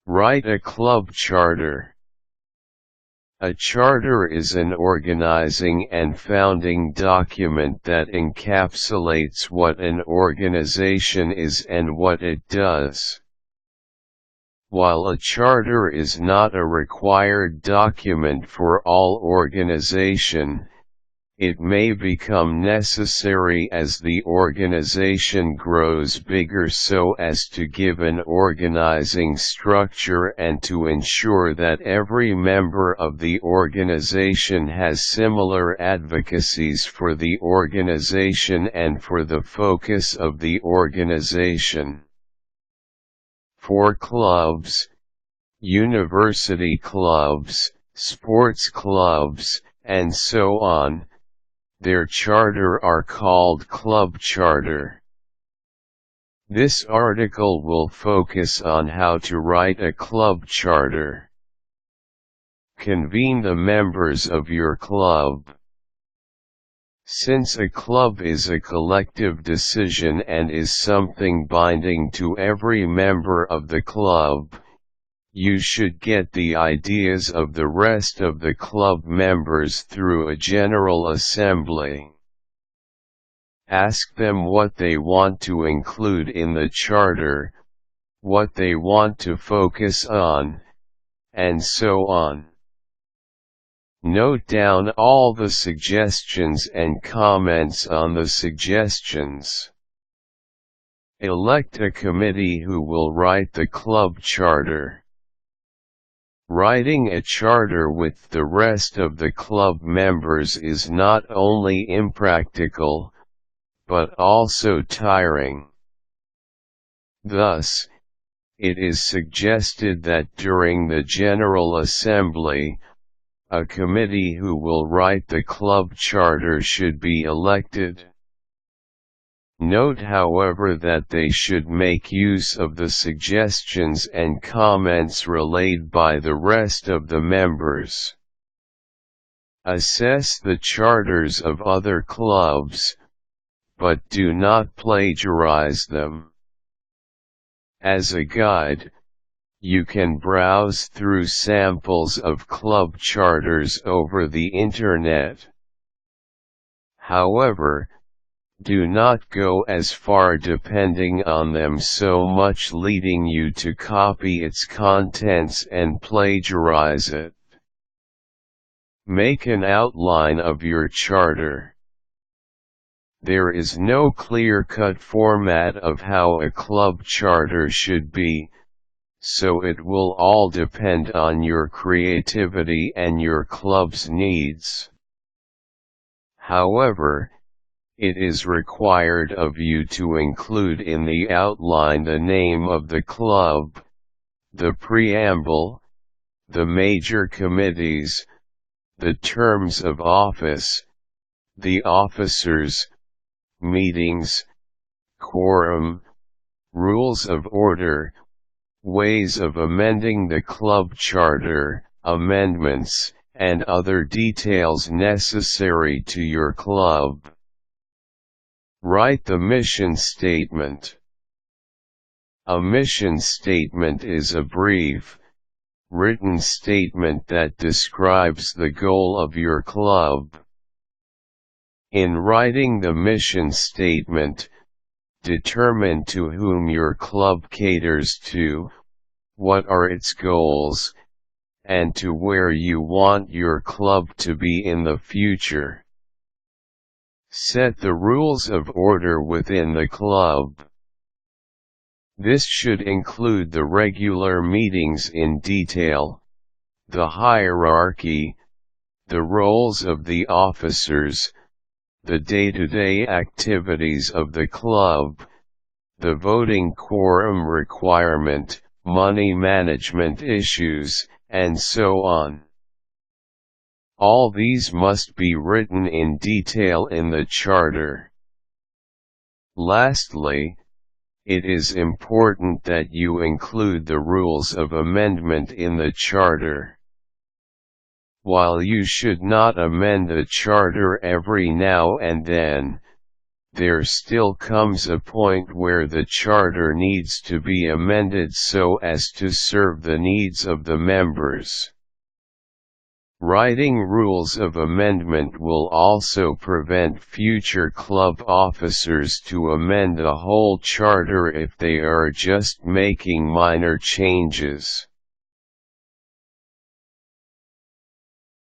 Write a club charter. A charter is an organizing and founding document that encapsulates what an organization is and what it does. While a charter is not a required document for all organization, it may become necessary as the organization grows bigger so as to give an organizing structure and to ensure that every member of the organization has similar advocacies for the organization and for the focus of the organization. For clubs, university clubs, sports clubs, and so on, their charter are called club charter. This article will focus on how to write a club charter. Convene the members of your club. Since a club is a collective decision and is something binding to every member of the club, you should get the ideas of the rest of the club members through a general assembly. Ask them what they want to include in the charter, what they want to focus on, and so on. Note down all the suggestions and comments on the suggestions. Elect a committee who will write the club charter. Writing a charter with the rest of the club members is not only impractical, but also tiring. Thus, it is suggested that during the General Assembly, a committee who will write the club charter should be elected. Note however that they should make use of the suggestions and comments relayed by the rest of the members. Assess the charters of other clubs, but do not plagiarize them. As a guide, you can browse through samples of club charters over the Internet. However, do not go as far depending on them so much leading you to copy its contents and plagiarize it. Make an outline of your charter. There is no clear-cut format of how a club charter should be, so it will all depend on your creativity and your club's needs. However, it is required of you to include in the outline the name of the club, the preamble, the major committees, the terms of office, the officers, meetings, quorum, rules of order, ways of amending the club charter, amendments, and other details necessary to your club. Write the mission statement. A mission statement is a brief, written statement that describes the goal of your club. In writing the mission statement, determine to whom your club caters to, what are its goals, and to where you want your club to be in the future. Set the rules of order within the club. This should include the regular meetings in detail, the hierarchy, the roles of the officers, the day-to-day activities of the club, the voting quorum requirement, money management issues, and so on. All these must be written in detail in the charter. Lastly, it is important that you include the rules of amendment in the charter. While you should not amend the charter every now and then, there still comes a point where the charter needs to be amended so as to serve the needs of the members. Writing rules of amendment will also prevent future club officers to amend a whole charter if they are just making minor changes.